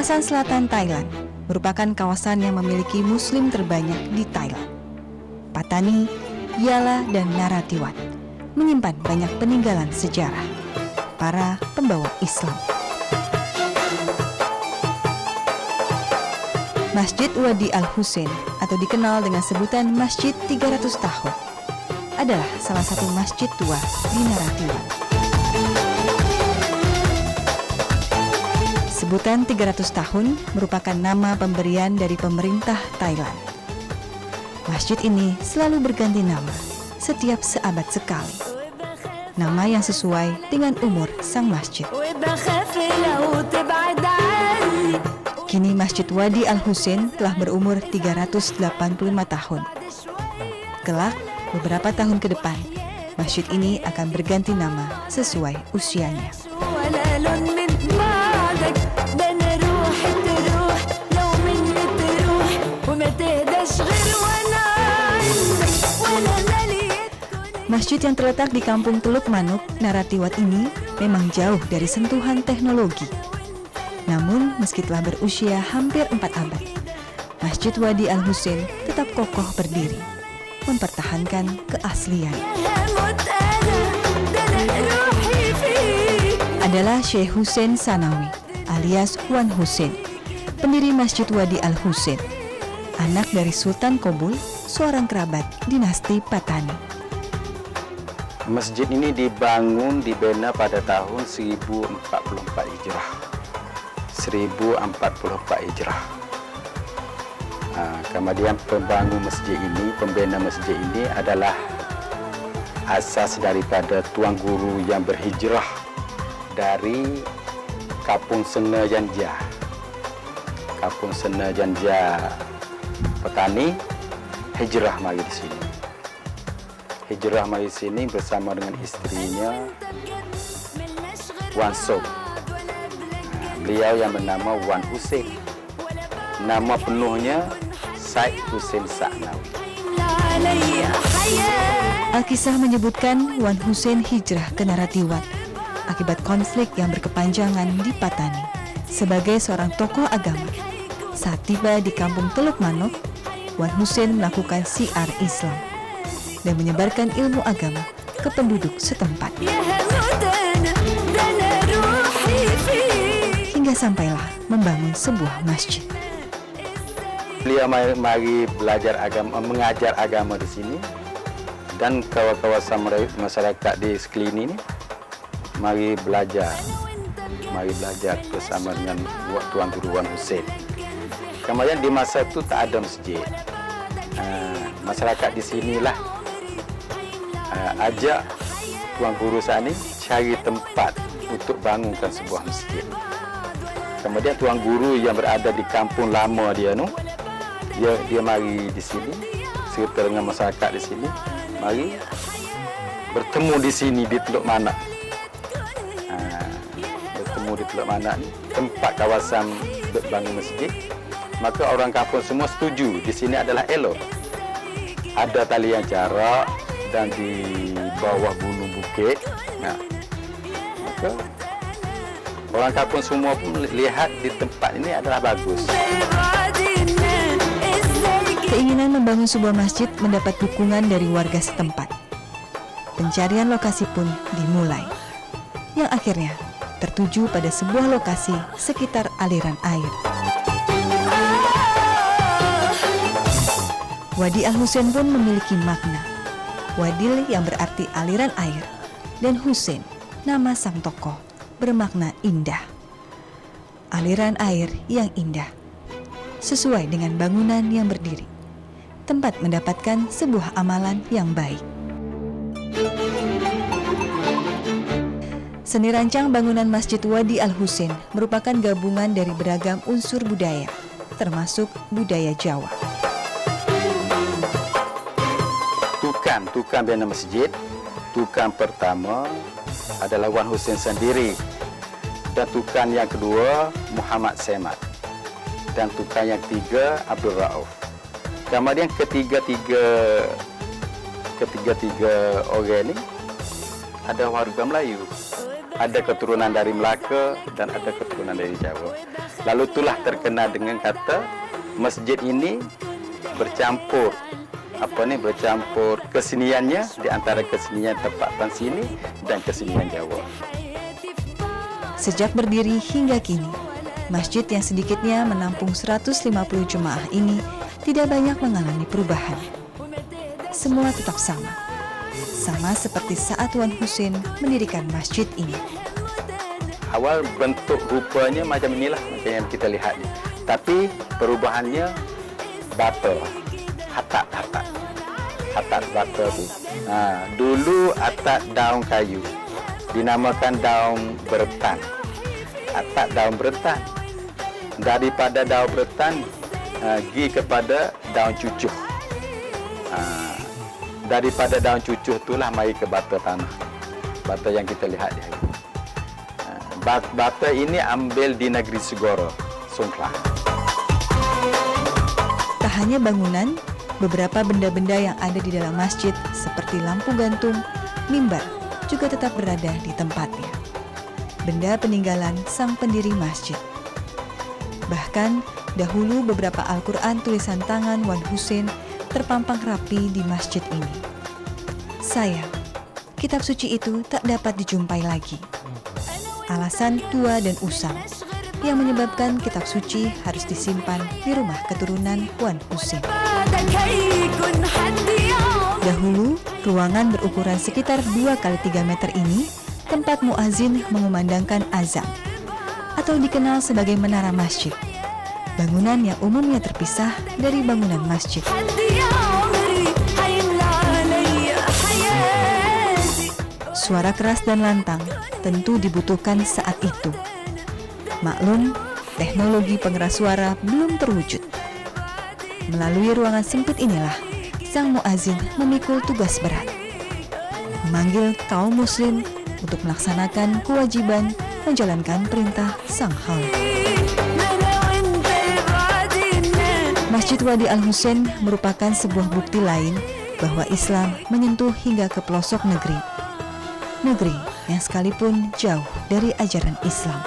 Kawasan selatan Thailand merupakan kawasan yang memiliki Muslim terbanyak di Thailand. Patani, Yala, dan Narathiwat menyimpan banyak peninggalan sejarah para pembawa Islam. Masjid Wadi Al-Husain atau dikenal dengan sebutan Masjid 300 tahun adalah salah satu masjid tua di Narathiwat. Sebutan 300 tahun merupakan nama pemberian dari pemerintah Thailand. Masjid ini selalu berganti nama setiap seabad sekali. Nama yang sesuai dengan umur sang masjid. Kini Masjid Wadi Al-Husain telah berumur 385 tahun. Kelak, beberapa tahun ke depan, masjid ini akan berganti nama sesuai usianya. Masjid yang terletak di Kampung Teluk Manuk, Narathiwat ini memang jauh dari sentuhan teknologi. Namun, meski telah berusia hampir 4 abad, Masjid Wadi Al-Husain tetap kokoh berdiri, mempertahankan keaslian. Adalah Syekh Hussein Sanawi, alias Wan Hussein, pendiri Masjid Wadi Al-Husain, anak dari Sultan Kobul, seorang kerabat dinasti Patani. Masjid ini dibina pada tahun 1044 Hijrah. 1044 Hijrah. Kemudian pembina masjid ini adalah asas daripada Tuan Guru yang berhijrah dari Kampung Sena Janja. Kampung Sena Janja Petani, hijrah mari di sini. Hijrah mari sini bersama dengan istrinya Wan Som. Beliau yang bernama Wan Hussein. Nama penuhnya Syekh Hussein Sanawi. Alkisah menyebutkan Wan Hussein hijrah ke Narathiwat akibat konflik yang berkepanjangan di Patani. Sebagai seorang tokoh agama, saat tiba di Kampung Teluk Manuk, Wan Hussein melakukan syiar Islam dan menyebarkan ilmu agama ke penduduk setempat. Hingga sampailah membangun sebuah masjid. Beliau mari belajar agama, mengajar agama di sini, dan kawasan masyarakat di sekeliling ini mari belajar bersama dengan Tuan Guru Wan Hussein. Kemudian di masa itu tak ada masjid. Masyarakat di sinilah ajak Tuan Guru Sani cari tempat untuk bangunkan sebuah masjid. Kemudian Tuan Guru yang berada di kampung lama dia mari di sini serta dengan masyarakat di sini, mari bertemu di sini di Teluk Manak. Bertemu di Teluk Manak ni, tempat kawasan bangun masjid. Maka orang kampung semua setuju di sini adalah elok. Ada talian jarak dan di bawah gunung bukit. Maka orang kampung semua pun lihat di tempat ini adalah bagus. Keinginan membangun sebuah masjid mendapat dukungan dari warga setempat. Pencarian lokasi pun dimulai, yang akhirnya tertuju pada sebuah lokasi sekitar aliran air. Wadi Al-Husain pun memiliki makna. Wadil yang berarti aliran air, dan Husain, nama sang tokoh, bermakna indah. Aliran air yang indah, sesuai dengan bangunan yang berdiri, tempat mendapatkan sebuah amalan yang baik. Seni rancang bangunan Masjid Wadi Al-Husain merupakan gabungan dari beragam unsur budaya, termasuk budaya Jawa. Tukang bina masjid, tukang pertama adalah Wan Hussein sendiri, dan tukang yang kedua Muhammad Semat, dan tukang yang ketiga Abdul Rauf. Kemudian ketiga-tiga orang ini ada warga Melayu, ada keturunan dari Melaka dan ada keturunan dari Jawa. Lalu itulah terkenal dengan kata masjid ini bercampur keseniannya di antara kesenian tempatan sini dan kesenian Jawa. Sejak berdiri hingga kini, masjid yang sedikitnya menampung 150 jemaah ini tidak banyak mengalami perubahan. Semua tetap sama seperti saat Wan Husin mendirikan masjid ini. Awal bentuk rupanya macam inilah, macam yang kita lihat ni. Tapi perubahannya bata, atap bata tu. Dulu atap daun kayu, dinamakan daun beretan. Atap daun beretan. Daripada daun beretan, pergi kepada daun cucuh. Daripada daun cucuh itulah mari ke bata tanah. Bata yang kita lihat di hari. Bata ini ambil di negeri Segoro, Songkhla. Tak hanya bangunan, beberapa benda-benda yang ada di dalam masjid seperti lampu gantung, mimbar juga tetap berada di tempatnya. Benda peninggalan sang pendiri masjid. Bahkan dahulu beberapa Al-Quran tulisan tangan Wan Husin terpampang rapi di masjid ini. Sayang, kitab suci itu tak dapat dijumpai lagi. Alasan tua dan usang yang menyebabkan kitab suci harus disimpan di rumah keturunan Wan Husin. Dahulu, ruangan berukuran sekitar 2x3 meter ini tempat muazin mengumandangkan azan atau dikenal sebagai menara masjid. Bangunan yang umumnya terpisah dari bangunan masjid. Suara keras dan lantang tentu dibutuhkan saat itu. Maklum, teknologi pengeras suara belum terwujud. Melalui ruangan sempit inilah, sang muazin memikul tugas berat. Memanggil kaum muslim untuk melaksanakan kewajiban menjalankan perintah sang Khalik. Masjid Wadi Al-Husin merupakan sebuah bukti lain bahwa Islam menyentuh hingga ke pelosok negeri yang sekalipun jauh dari ajaran Islam.